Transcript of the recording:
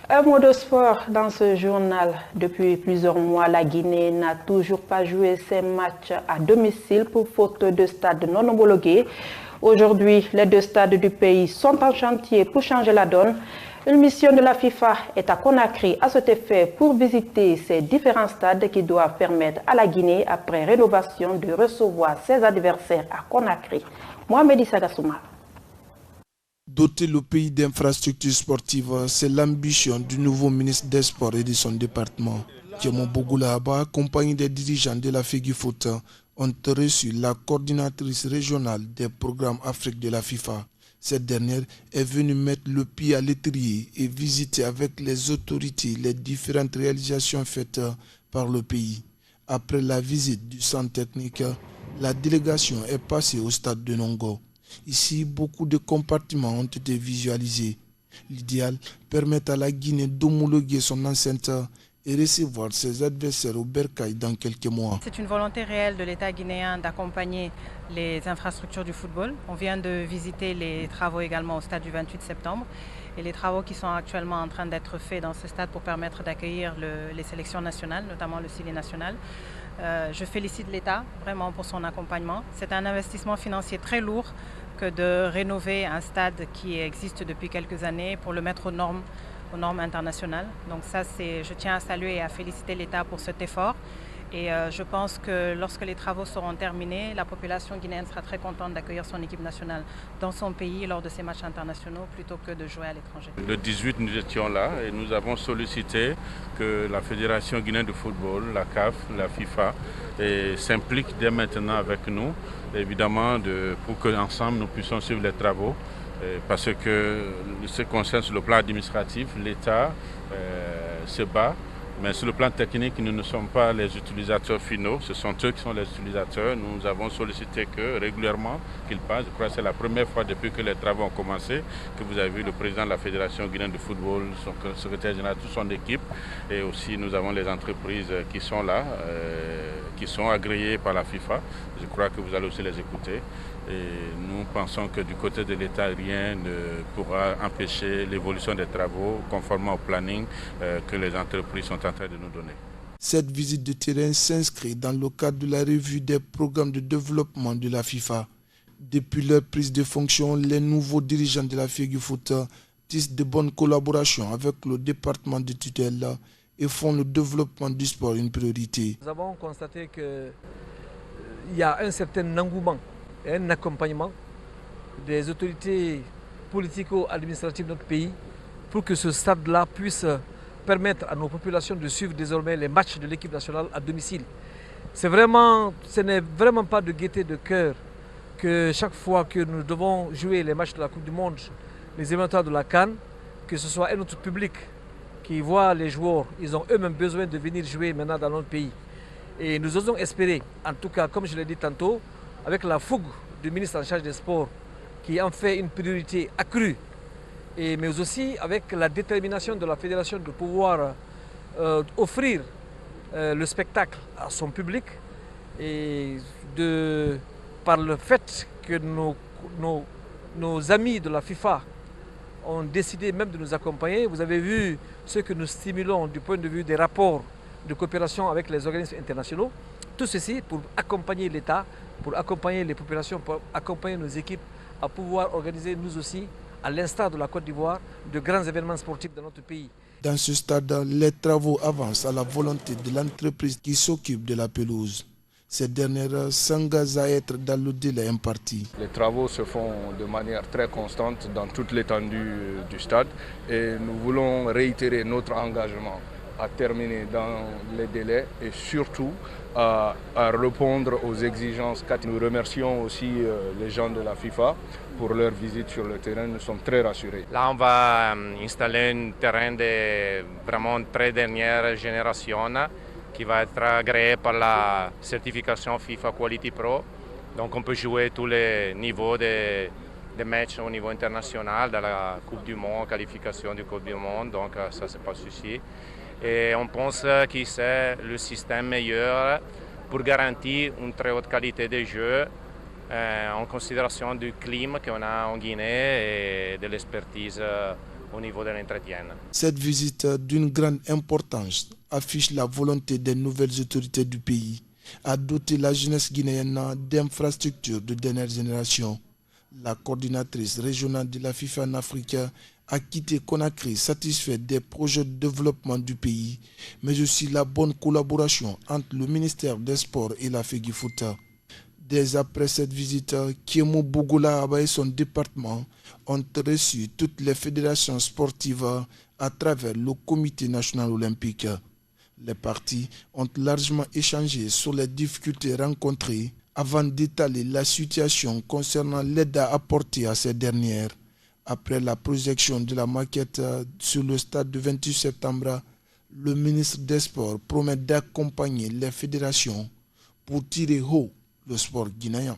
Un mot de sport dans ce journal. Depuis plusieurs mois, la Guinée n'a toujours pas joué ses matchs à domicile pour faute de stades non homologués. Aujourd'hui, les deux stades du pays sont en chantier pour changer la donne. Une mission de la FIFA est à Conakry à cet effet pour visiter ces différents stades qui doivent permettre à la Guinée, après rénovation, de recevoir ses adversaires à Conakry. Mohamed Issa Gassouma. Doter le pays d'infrastructures sportives, c'est l'ambition du nouveau ministre des Sports et de son département. Diamond Bogoulaba, accompagné des dirigeants de la FEGIFOOT, ont reçu la coordinatrice régionale des programmes Afrique de la FIFA. Cette dernière est venue mettre le pied à l'étrier et visiter avec les autorités les différentes réalisations faites par le pays. Après la visite du centre technique, la délégation est passée au stade de Nongo. Ici, beaucoup de compartiments ont été visualisés. L'idéal permet à la Guinée d'homologuer son enceinte et recevoir ses adversaires au Bercail dans quelques mois. C'est une volonté réelle de l'État guinéen d'accompagner les infrastructures du football. On vient de visiter les travaux également au stade du 28 septembre et les travaux qui sont actuellement en train d'être faits dans ce stade pour permettre d'accueillir les sélections nationales, notamment le Sili national. Je félicite l'État vraiment pour son accompagnement. C'est un investissement financier très lourd que de rénover un stade qui existe depuis quelques années pour le mettre aux normes internationales. Donc ça, je tiens à saluer et à féliciter l'État pour cet effort. Et je pense que lorsque les travaux seront terminés, la population guinéenne sera très contente d'accueillir son équipe nationale dans son pays lors de ses matchs internationaux plutôt que de jouer à l'étranger. Le 18, nous étions là et nous avons sollicité que la Fédération guinéenne de football, la CAF, la FIFA, s'implique dès maintenant avec nous, évidemment, pour qu'ensemble nous puissions suivre les travaux. Parce que ce qui concerne sur le plan administratif, l'État se bat. Mais sur le plan technique, nous ne sommes pas les utilisateurs finaux, ce sont eux qui sont les utilisateurs. Nous avons sollicité que régulièrement qu'ils passent. Je crois que c'est la première fois depuis que les travaux ont commencé que vous avez vu le président de la Fédération guinéenne de football, son secrétaire général, toute son équipe. Et aussi nous avons les entreprises qui sont là, qui sont agréées par la FIFA. Je crois que vous allez aussi les écouter. Et nous pensons que du côté de l'État, rien ne pourra empêcher l'évolution des travaux conformément au planning que les entreprises sont en train de nous donner. Cette visite de terrain s'inscrit dans le cadre de la revue des programmes de développement de la FIFA. Depuis leur prise de fonction, les nouveaux dirigeants de la FEGIFOOT tissent de bonnes collaborations avec le département de tutelle et font le développement du sport une priorité. Nous avons constaté qu'il y a un certain engouement et un accompagnement des autorités politico-administratives de notre pays pour que ce stade-là puisse permettre à nos populations de suivre désormais les matchs de l'équipe nationale à domicile. Ce n'est vraiment pas de gaieté de cœur que chaque fois que nous devons jouer les matchs de la Coupe du Monde, les événements de la CAN, que ce soit un autre public qui voit les joueurs, ils ont eux-mêmes besoin de venir jouer maintenant dans notre pays. Et nous osons espérer, en tout cas comme je l'ai dit tantôt, avec la fougue du ministre en charge des sports qui en fait une priorité accrue, mais aussi avec la détermination de la fédération de pouvoir offrir le spectacle à son public et par le fait que nos amis de la FIFA ont décidé même de nous accompagner. Vous avez vu ce que nous stimulons du point de vue des rapports de coopération avec les organismes internationaux. Tout ceci pour accompagner l'État, pour accompagner les populations, pour accompagner nos équipes à pouvoir organiser nous aussi, à l'instar de la Côte d'Ivoire, de grands événements sportifs dans notre pays. Dans ce stade, les travaux avancent à la volonté de l'entreprise qui s'occupe de la pelouse. Cette dernière s'engage à être dans le délai imparti. Les travaux se font de manière très constante dans toute l'étendue du stade et nous voulons réitérer notre engagement à terminer dans les délais et surtout à répondre aux exigences. Nous remercions aussi les gens de la FIFA pour leur visite sur le terrain. Nous sommes très rassurés. Là, on va installer un terrain de vraiment très dernière génération qui va être agréé par la certification FIFA Quality Pro. Donc on peut jouer tous les niveaux des matchs au niveau international, dans la Coupe du Monde, qualification du Coupe du Monde, donc ça c'est pas de souci. Et on pense que c'est le système meilleur pour garantir une très haute qualité de jeu en considération du climat qu'on a en Guinée et de l'expertise au niveau de l'entretien. Cette visite d'une grande importance affiche la volonté des nouvelles autorités du pays à doter la jeunesse guinéenne d'infrastructures de dernière génération. La coordinatrice régionale de la FIFA en Afrique a quitté Conakry satisfaite des projets de développement du pays, mais aussi la bonne collaboration entre le ministère des Sports et la FEGIFOOT. Dès après cette visite, Kémo Bougoula Aba et son département ont reçu toutes les fédérations sportives à travers le Comité national olympique. Les parties ont largement échangé sur les difficultés rencontrées avant d'étaler la situation concernant l'aide à apporter à ces dernières. Après la projection de la maquette sur le stade du 28 septembre, le ministre des Sports promet d'accompagner les fédérations pour tirer haut le sport guinéen.